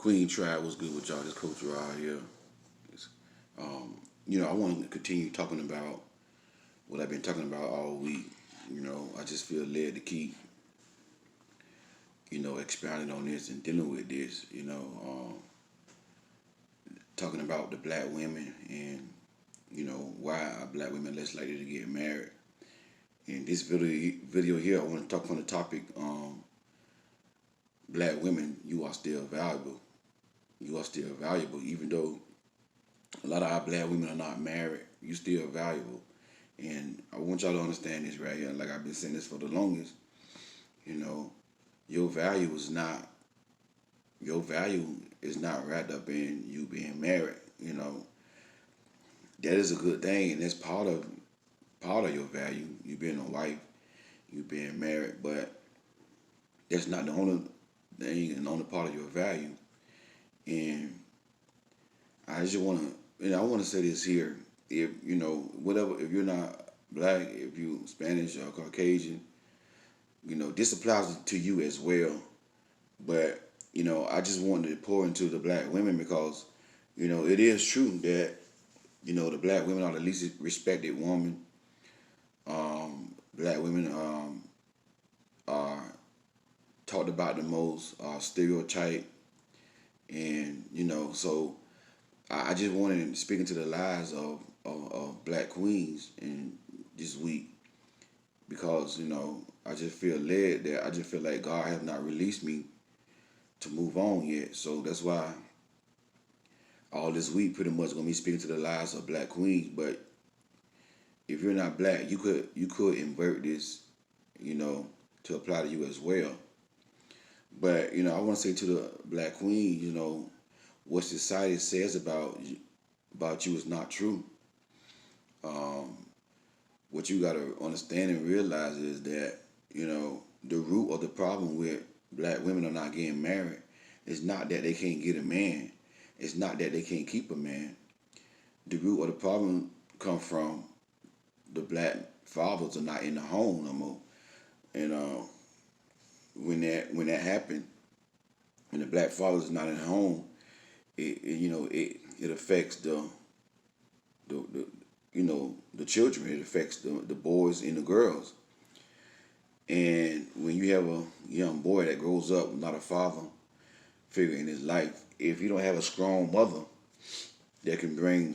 Queen Tribe was good with y'all. This Coach Rod here. It's, I want to continue talking about what I've been talking about all week. I just feel led to keep, expounding on this and dealing with this. Talking about the black women and why are black women less likely to get married. In this video here, I want to talk on the topic. Black women, you are still valuable. You are still valuable, even though a lot of our black women are not married. You still valuable, and I want y'all to understand this right here. Like I've been saying this for the longest. You know, your value is not wrapped up in you being married. That is a good thing, and that's part of your value. You being a wife, you being married, but that's not the only thing and the only part of your value. And I just want to, I want to say this here. If whatever, if you're not black, if you Spanish or Caucasian, this applies to you as well. But I just wanted to pour into the black women because it is true that the black women are the least respected woman. Black women are talked about the most, stereotyped, and so I just wanted to speak into the lives of black queens in this week because I just feel led that I just feel like God has not released me to move on yet. So that's why all this week pretty much gonna be speaking to the lives of black queens. But if you're not black, you could invert this, to apply to you as well. But I want to say to the black queen, what society says about you is not true. What you got to understand and realize is that the root of the problem with black women are not getting married is not that they can't get a man. It's not that they can't keep a man. The root of the problem comes from the black fathers are not in the home no more. And when that happened, when the black father is not in the home, it affects the children. It affects the boys and the girls. And when you have a young boy that grows up without a father figure in his life, if you don't have a strong mother that can bring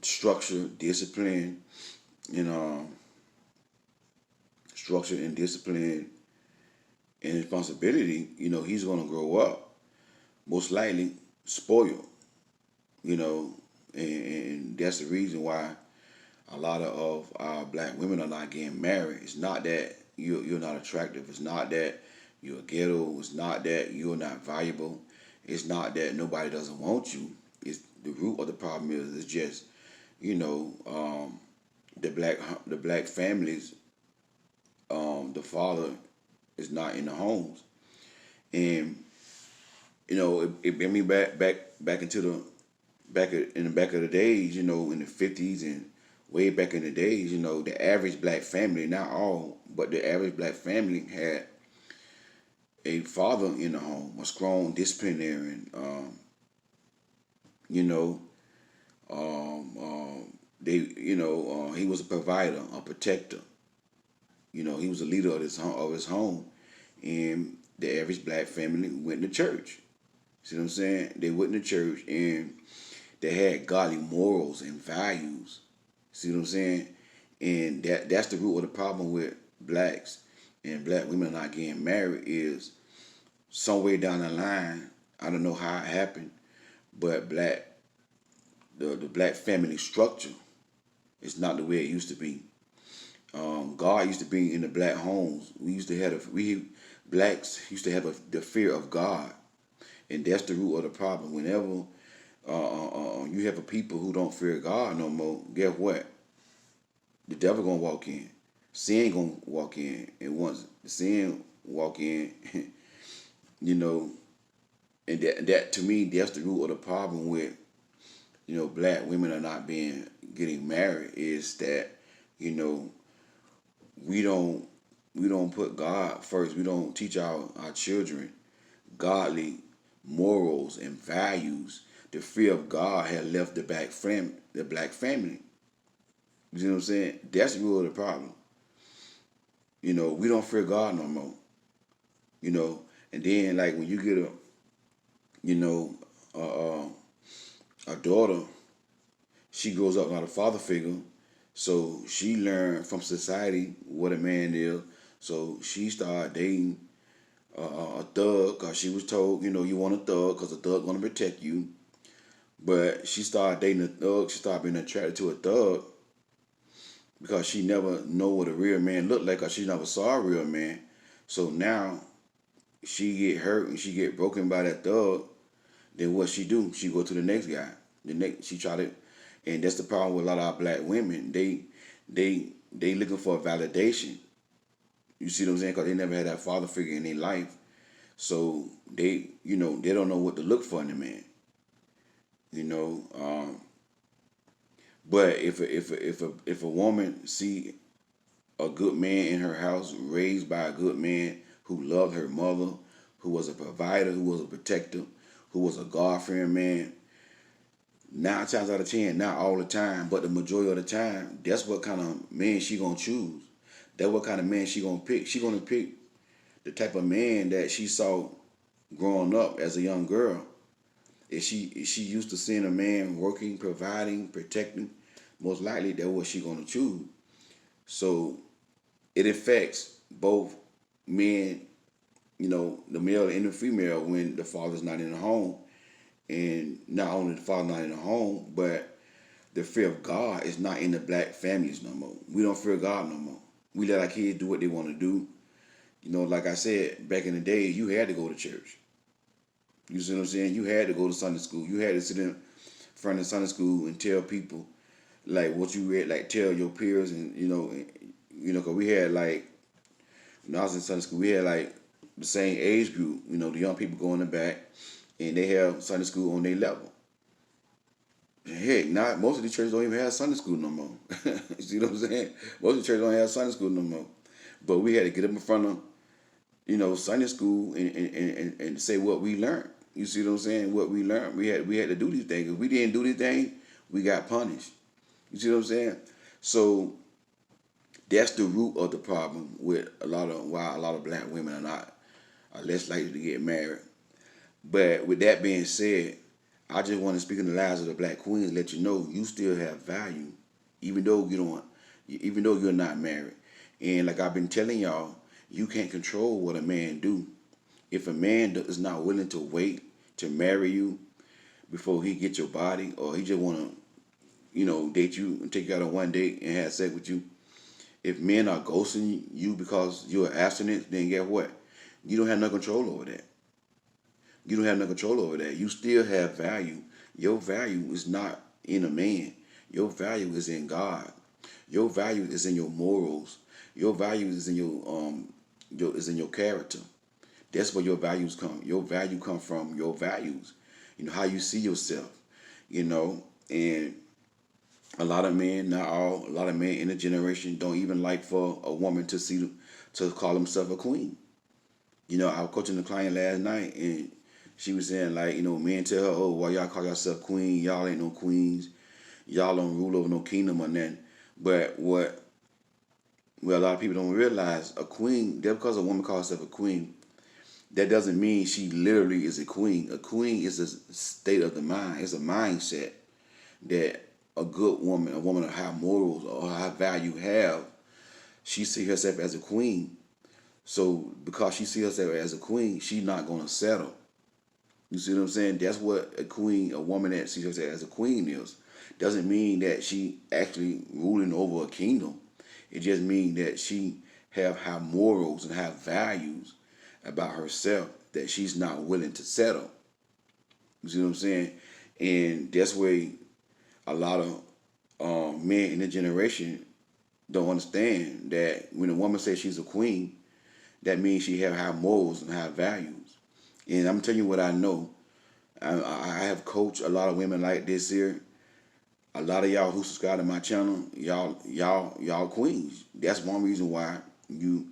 structure, discipline, and structure and discipline and responsibility, he's going to grow up most likely spoiled, and that's the reason why a lot of our black women are not getting married. It's not that you're not attractive. It's not that you're ghetto. It's not that you're not valuable. It's not that nobody doesn't want you. It's the root of the problem is it's just the black families, the father is not in the homes, and it bring me back into in the back of the days, in the 50s and way back in the days, the average black family, not all, but the average black family had a father in the home, a strong disciplinarian. He was a provider, a protector. He was a leader of his home, and the average black family went to church. See what I'm saying? They went to church and they had godly morals and values. See what I'm saying? And that's the root of the problem with blacks and black women not getting married is somewhere down the line, I don't know how it happened, but the black family structure is not the way it used to be. God used to be in the black homes. Blacks used to have the fear of God, and that's the root of the problem. Whenever you have a people who don't fear God no more, guess what? The devil gonna walk in, sin gonna walk in, and once the sin walk in, and that to me that's the root of the problem with black women are not getting married is that we don't put God first. We don't teach our children godly morals and values, the fear of God had left the black family. You see what I'm saying? That's really the problem. We don't fear God no more. You know, and then like when you get you know, a, a, a daughter, she grows up without a father figure, so she learned from society what a man is. So she started dating a thug because she was told, you want a thug because a thug gonna protect you. But she started dating a thug. She started being attracted to a thug because she never know what a real man looked like because she never saw a real man. So now she get hurt and she get broken by that thug. Then what she do? She go to the next guy. The next she try to, and that's the problem with a lot of our black women. They looking for validation. You see what I'm saying? Because they never had that father figure in their life. So they don't know what to look for in a man. You know, but if a woman see a good man in her house, raised by a good man who loved her mother, who was a provider, who was a protector, who was a God-fearing man, 9 times out of 10, not all the time, but the majority of the time, that's what kind of man she gonna choose. That's what kind of man she gonna pick. She gonna pick the type of man that she saw growing up as a young girl. If she used to seeing a man working, providing, protecting, most likely that's what she gonna choose. So it affects both men, the male and the female when the father's not in the home. And not only the father not in the home, but the fear of God is not in the black families no more. We don't fear God no more. We let our kids do what they want to do. Like I said, back in the day, you had to go to church. You see what I'm saying? You had to go to Sunday school. You had to sit in front of Sunday school and tell people like what you read, like tell your peers, and because we had like when I was in Sunday school, we had like the same age group. The young people go in the back, and they have Sunday school on their level. Heck, not most of the churches don't even have Sunday school no more. You see what I'm saying? Most of the churches don't have Sunday school no more. But we had to get up in front of Sunday school and say what we learned. You see what I'm saying? What we learned. We had to do these things. If we didn't do these things, we got punished. You see what I'm saying? So that's the root of the problem with why a lot of black women are less likely to get married. But with that being said, I just want to speak in the lives of the black queens, let you know you still have value, even though even though you're not married. And like I've been telling y'all, you can't control what a man do. If a man is not willing to wait to marry you before he get your body, or he just want to, date you and take you out on one date and have sex with you. If men are ghosting you because you're abstinent, then guess what? You don't have no control over that. You don't have no control over that. You still have value. Your value is not in a man. Your value is in God. Your value is in your morals. Your value is in your character. That's where your values come. Your value come from your values. How you see yourself. And a lot of men, not all, a lot of men in the generation don't even like for a woman to call himself a queen. I was coaching the client last night, and she was saying like, men tell her, oh, why y'all call yourself queen? Y'all ain't no queens. Y'all don't rule over no kingdom or nothing. But what a lot of people don't realize, a queen, just because a woman calls herself a queen, that doesn't mean she literally is a queen. A queen is a state of the mind. It's a mindset that a good woman, a woman of high morals or high value have. She sees herself as a queen. So because she sees herself as a queen, she's not going to settle. You see what I'm saying? That's what a queen, a woman that sees herself as a queen is. Doesn't mean that she actually ruling over a kingdom. It just means that she have high morals and have values about herself that she's not willing to settle. You see what I'm saying? And that's where a lot of men in the generation don't understand that when a woman says she's a queen, that means she have high morals and high values. And I'm telling you what I know. I have coached a lot of women like this here. A lot of y'all who subscribe to my channel, y'all queens. That's one reason why you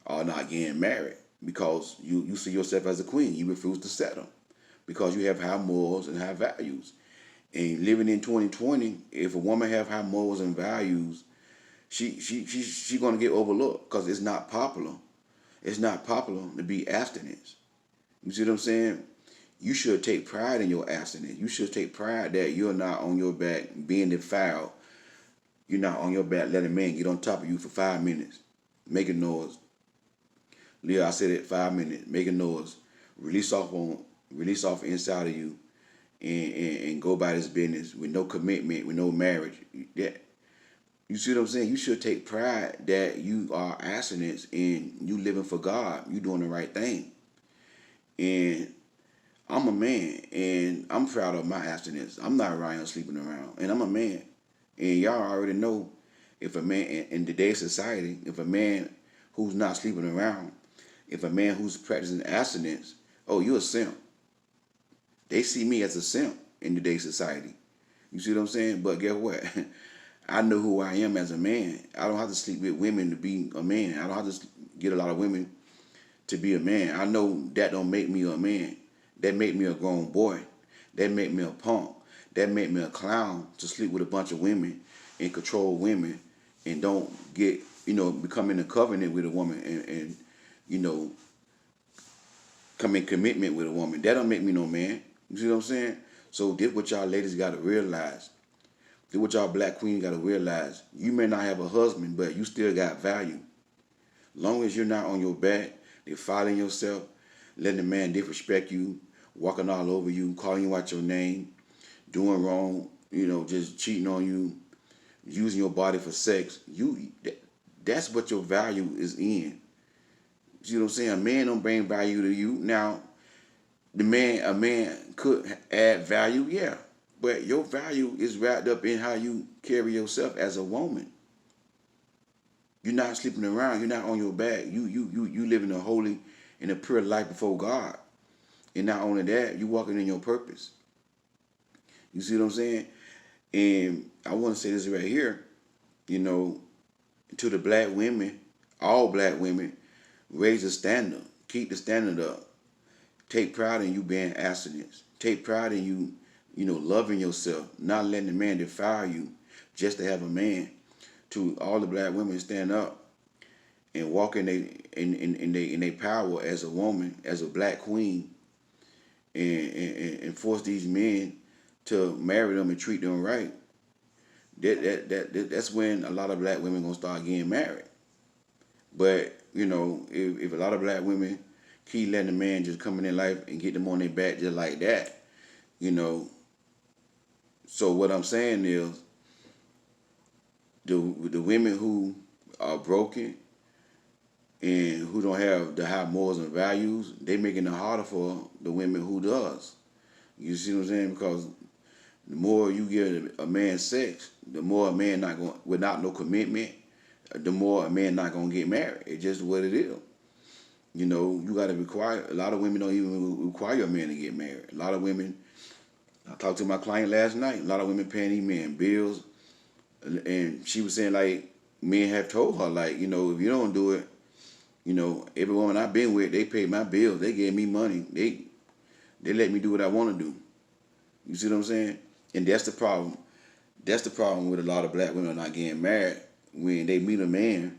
are not getting married, because you see yourself as a queen. You refuse to settle. because you have high morals and high values. And living in 2020, if a woman have high morals and values, she gonna get overlooked because it's not popular. It's not popular to be abstinent. You see what I'm saying? You should take pride in your abstinence. You should take pride that you're not on your back being defiled. You're not on your back letting a man get on top of you for 5 minutes, making noise. Leah, I said it, 5 minutes, making noise. Release off on, release off inside of you, and go about his business with no commitment, with no marriage. That, you see what I'm saying? You should take pride that you are abstinent and you living for God. You doing the right thing. And I'm a man, and I'm proud of my abstinence. I'm not around here sleeping around, and I'm a man. And y'all already know, if a man in today's society, if a man who's not sleeping around, if a man who's practicing abstinence, oh, you're a simp. They see me as a simp in today's society. You see what I'm saying? But guess what? I know who I am as a man. I don't have to sleep with women to be a man. I don't have to get a lot of women to be a man. I know that don't make me a man. That make me a grown boy. That make me a punk. That make me a clown to sleep with a bunch of women and control women and don't get, become in a covenant with a woman and come in commitment with a woman. That don't make me no man. You see what I'm saying? So this what y'all ladies got to realize. This what y'all black queens got to realize. You may not have a husband, but you still got value. Long as you're not on your back, defiling yourself, letting a man disrespect you, walking all over you, calling you out your name, doing wrong, just cheating on you, using your body for sex, that's what your value is in. You know what I'm saying? A man don't bring value to you. Now, a man could add value, yeah. But your value is wrapped up in how you carry yourself as a woman. You're not sleeping around. You're not on your back. You living a holy and a pure life before God. And not only that, you walking in your purpose. You see what I'm saying? And I want to say this right here, to the black women, all black women, raise the standard. Keep the standard up. Take pride in you being abstinent. Take pride in you, loving yourself, not letting a man defile you just to have a man. To all the black women, stand up and walk in they power as a woman, as a black queen, and force these men to marry them and treat them right. That's when a lot of black women gonna start getting married. But if a lot of black women keep letting a man just come in their life and get them on their back just like that, So what I'm saying is, the women who are broken and who don't have the high morals and values, they making it harder for the women who does. You see what I'm saying? Because the more you give a man sex, the more a man not going without no commitment, the more a man not gonna get married. It's just what it is. You gotta require. A lot of women don't even require a man to get married. A lot of women. I talked to my client last night. A lot of women paying these men bills, and she was saying like men have told her like if you don't do it, every woman I've been with, they paid my bills. They gave me money. They let me do what I want to do. You see what I'm saying? And that's the problem. That's the problem with a lot of black women not getting married. When they meet a man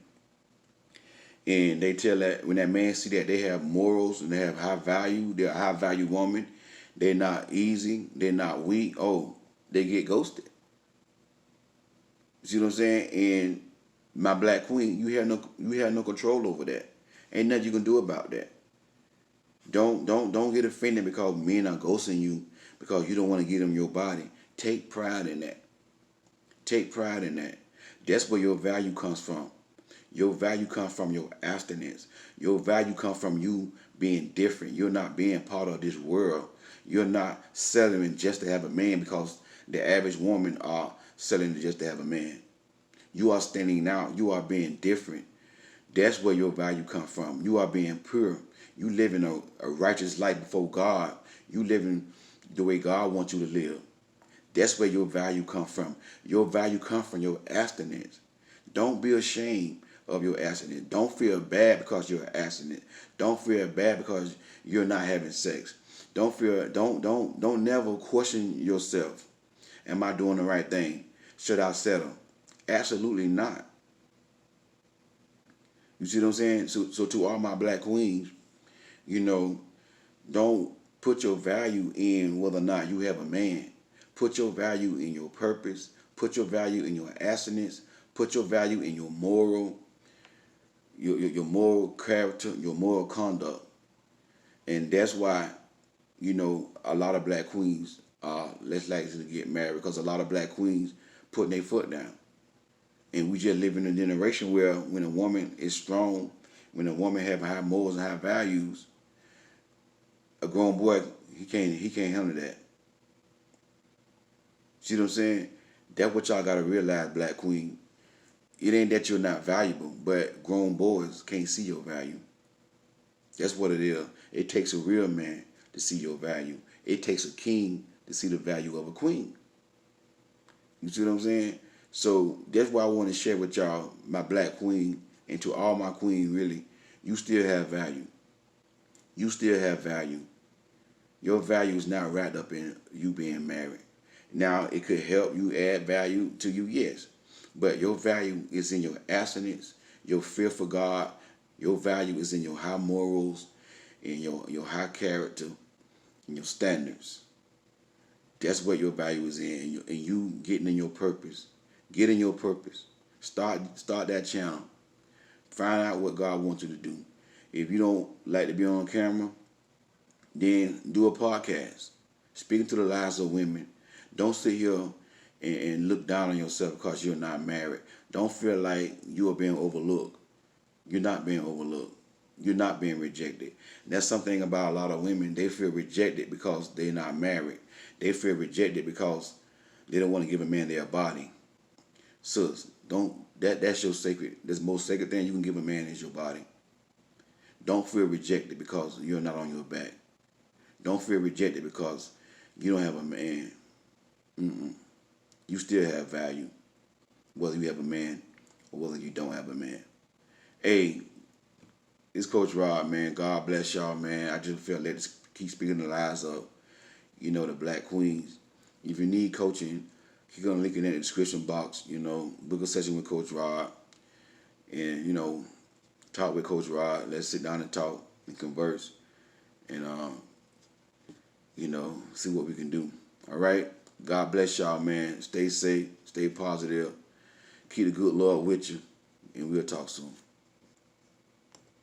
and they tell that when that man see that they have morals and they have high value, they're a high value woman, they're not easy, they're not weak, they get ghosted. You see what I'm saying? And my black queen, you have no control over that. Ain't nothing you can do about that. Don't get offended because men are ghosting you because you don't want to give them your body. Take pride in that. Take pride in that. That's where your value comes from. Your value comes from your abstinence. Your value comes from you being different. You're not being part of this world. You're not settling just to have a man because the average woman are settling just to have a man. You are standing out. You are being different. That's where your value comes from. You are being pure. You living a righteous life before God. You living the way God wants you to live. That's where your value comes from. Your value comes from your abstinence. Don't be ashamed of your abstinence. Don't feel bad because you're abstinent. Don't feel bad because you're not having sex. Don't fear. Don't never question yourself. Am I doing the right thing? Should I settle? Absolutely not. You see what I'm saying? So to all my black queens, you know, don't put your value in whether or not you have a man. Put your value in your purpose. Put your value in your abstinence. Put your value in your moral character, your moral conduct. And that's why, a lot of black queens are less likely to get married because a lot of black queens putting their foot down. And we just live in a generation where when a woman is strong, when a woman have high morals and high values, a grown boy he can't handle that. See what I'm saying? That's what y'all gotta realize, black queen. It ain't that you're not valuable, but grown boys can't see your value. That's what it is. It takes a real man to see your value. It takes a king to see the value of a queen. You see what I'm saying? So that's why I want to share with y'all, my black queen, and to all my queen, really, you still have value. You still have value. Your value is not wrapped up in you being married. Now, it could help you add value to you, yes. But your value is in your abstinence, your fear for God. Your value is in your high morals, in your high character, and your standards. That's what your value is in. And you getting in your purpose. Get in your purpose. Start that channel. Find out what God wants you to do. If you don't like to be on camera, then do a podcast. Speaking to the lives of women. Don't sit here and look down on yourself because you're not married. Don't feel like you are being overlooked. You're not being overlooked. You're not being rejected. And that's something about a lot of women. They feel rejected because they're not married. They feel rejected because they don't want to give a man their body. Sis, don't that's your sacred. That's the most sacred thing you can give a man is your body. Don't feel rejected because you're not on your back. Don't feel rejected because you don't have a man. Mm-mm. You still have value, whether you have a man or whether you don't have a man. Hey, it's Coach Rod, man. God bless y'all, man. I just feel let keep speaking the lives of, the black queens. If you need coaching, he's gonna link it in the description box. Book a session with Coach Rod, and talk with Coach Rod. Let's sit down and talk and converse, and see what we can do. All right. God bless y'all, man. Stay safe. Stay positive. Keep the good Lord with you, and we'll talk soon.